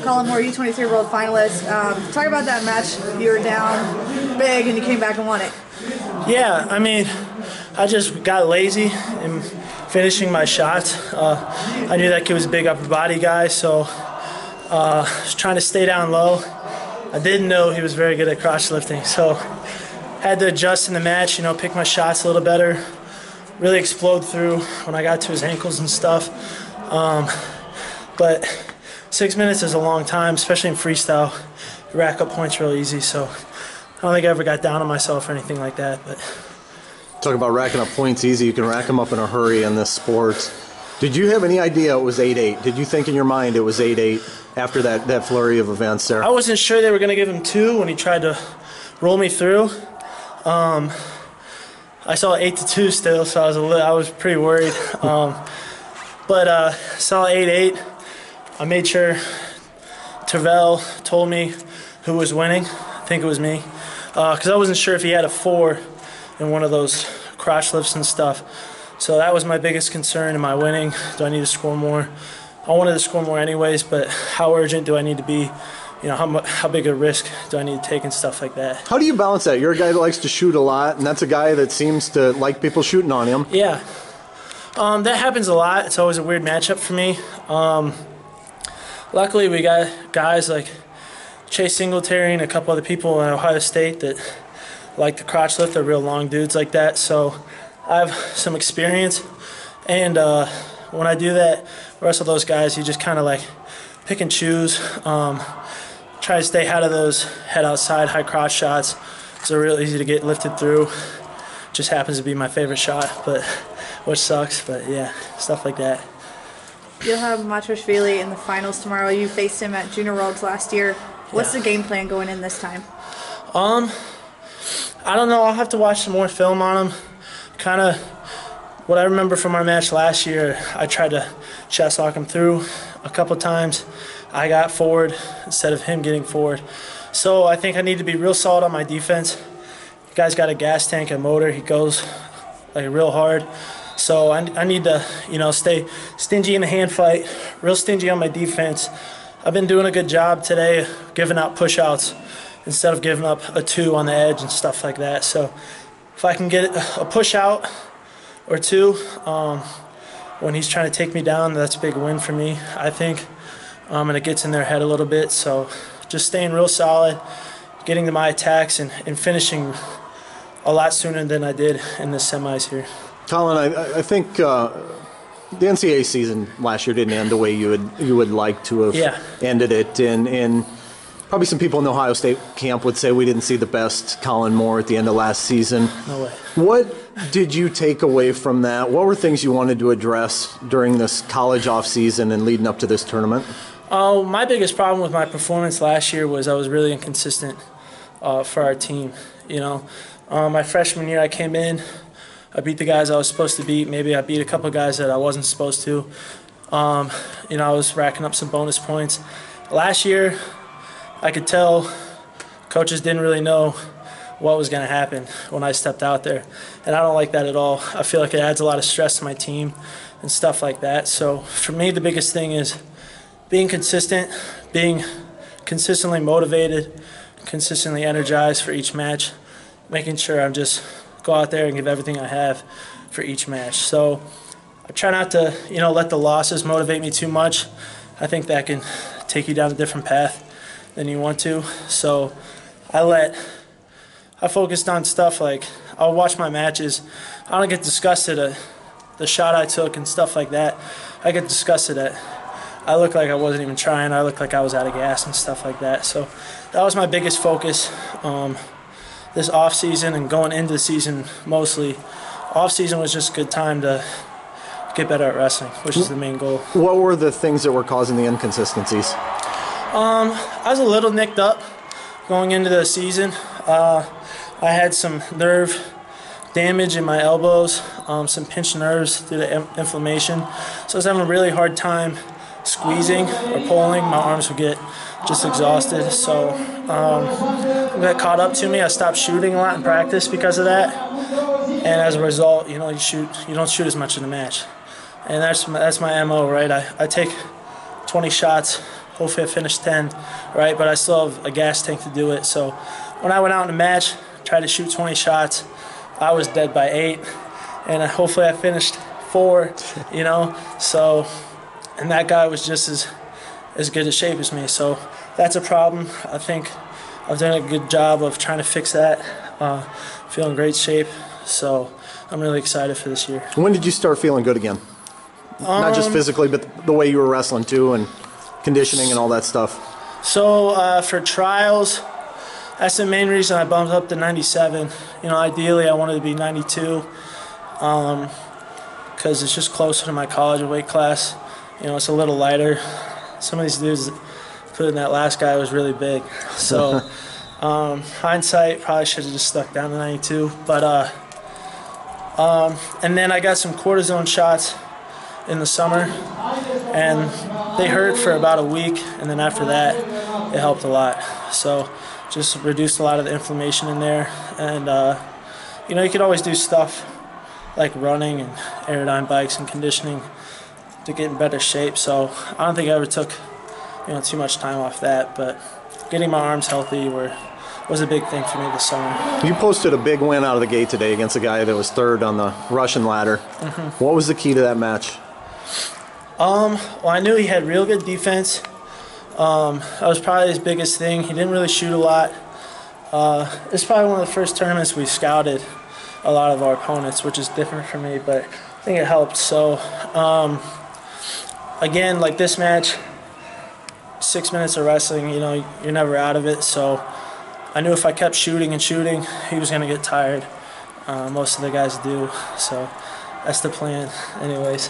Kollin Moore, U23 World finalist. Talk about that match. You were down big and you came back and won it. Yeah, I mean, I just got lazy in finishing my shots. I knew that kid was a big upper body guy, so I was trying to stay down low. I didn't know he was very good at crotch lifting, so had to adjust in the match, pick my shots a little better, really explode through when I got to his ankles and stuff. But 6 minutes is a long time, especially in freestyle. You rack up points real easy, so I don't think I ever got down on myself or anything like that. But talk about racking up points easy. You can rack them up in a hurry in this sport. Did you have any idea it was 8-8? Did you think in your mind it was 8-8 after that flurry of events there? I wasn't sure they were going to give him 2 when he tried to roll me through. I saw 8-2 still, so I was pretty worried. But saw 8-8. I made sure Tervel told me who was winning. I think it was me, because I wasn't sure if he had a 4 in one of those crotch lifts and stuff. So that was my biggest concern. Am I winning? Do I need to score more? I wanted to score more anyways, but how urgent do I need to be? How big a risk do I need to take and stuff like that. How do you balance that? You're a guy that likes to shoot a lot, and that's a guy that seems to like people shooting on him. Yeah. That happens a lot. It's always a weird matchup for me. Luckily, we got guys like Chase Singletary and a couple other people in Ohio State that like the crotch lift. They're real long dudes like that. So I have some experience. And when I do that, the rest of those guys, you just kind of like pick and choose. Try to stay out of those head outside high crotch shots. They're real easy to get lifted through. Just happens to be my favorite shot, which sucks. But yeah, stuff like that. You'll have Matrashvili in the finals tomorrow. You faced him at Junior Worlds last year. What's the game plan going in this time? I don't know. I'll have to watch some more film on him. Kind of what I remember from our match last year, I tried to chest lock him through a couple times. I got forward instead of him getting forward. So I think I need to be real solid on my defense. The guy's got a gas tank and motor. He goes like real hard. So I need to, stay stingy in the hand fight, real stingy on my defense. I've been doing a good job today giving out push-outs instead of giving up a 2 on the edge and stuff like that. So if I can get a push-out or 2 when he's trying to take me down, that's a big win for me, I think. And it gets in their head a little bit. So just staying real solid, getting to my attacks, and finishing a lot sooner than I did in the semis here. Kollin, I think the NCAA season last year didn't end the way you would like to have ended it, and probably some people in the Ohio State camp would say we didn't see the best Kollin Moore at the end of last season. No way. What did you take away from that? What were things you wanted to address during this college off season and leading up to this tournament? My biggest problem with my performance last year was I was really inconsistent for our team. My freshman year I came in, I beat the guys I was supposed to beat. Maybe I beat a couple of guys that I wasn't supposed to. I was racking up some bonus points. Last year, I could tell coaches didn't really know what was going to happen when I stepped out there. And I don't like that at all. I feel like it adds a lot of stress to my team and stuff like that. So for me, the biggest thing is being consistent, being consistently motivated, consistently energized for each match, making sure I'm just go out there and give everything I have for each match. So I try not to, let the losses motivate me too much. I think that can take you down a different path than you want to. So I focused on stuff like I'll watch my matches. I don't get disgusted at the shot I took and stuff like that. I get disgusted at I looked like I wasn't even trying. I looked like I was out of gas and stuff like that. So that was my biggest focus this off season and going into the season mostly. Off season was just a good time to get better at wrestling, which is the main goal. What were the things that were causing the inconsistencies? I was a little nicked up going into the season. I had some nerve damage in my elbows, some pinched nerves due to inflammation. So I was having a really hard time squeezing or pulling. My arms would get just exhausted. So that caught up to me. I stopped shooting a lot in practice because of that. And as a result, you don't shoot as much in the match. And that's my MO, right? I take 20 shots hopefully I finish 10, right? But I still have a gas tank to do it. So when I went out in the match, tried to shoot 20 shots, I was dead by 8, and hopefully I finished 4, you know. So, and that guy was just as good a shape as me. So that's a problem. I think I've done a good job of trying to fix that. Feel in great shape. So I'm really excited for this year. When did you start feeling good again? Not just physically, but the way you were wrestling too, and conditioning and all that stuff. So for trials, that's the main reason I bumped up to 97. You know, ideally I wanted to be 92 because it's just closer to my college weight class. You know, it's a little lighter. Some of these dudes, including that last guy, was really big. So hindsight, probably should have just stuck down to 92. But and then I got some cortisone shots in the summer, and they hurt for about a week, and then after that it helped a lot. So just reduced a lot of the inflammation in there, and you know, you could always do stuff like running and aerodyne bikes and conditioning to get in better shape. So I don't think I ever took, you know, too much time off that, but getting my arms healthy was a big thing for me this summer. You posted a big win out of the gate today against a guy that was 3rd on the Russian ladder. What was the key to that match? Well, I knew he had real good defense. That was probably his biggest thing. He didn't really shoot a lot. It's probably one of the first tournaments we scouted a lot of our opponents, which is different for me, but I think it helped. So, again, like this match, 6 minutes of wrestling, you know, you're never out of it. So I knew if I kept shooting and shooting, he was going to get tired. Most of the guys do. So that's the plan anyways.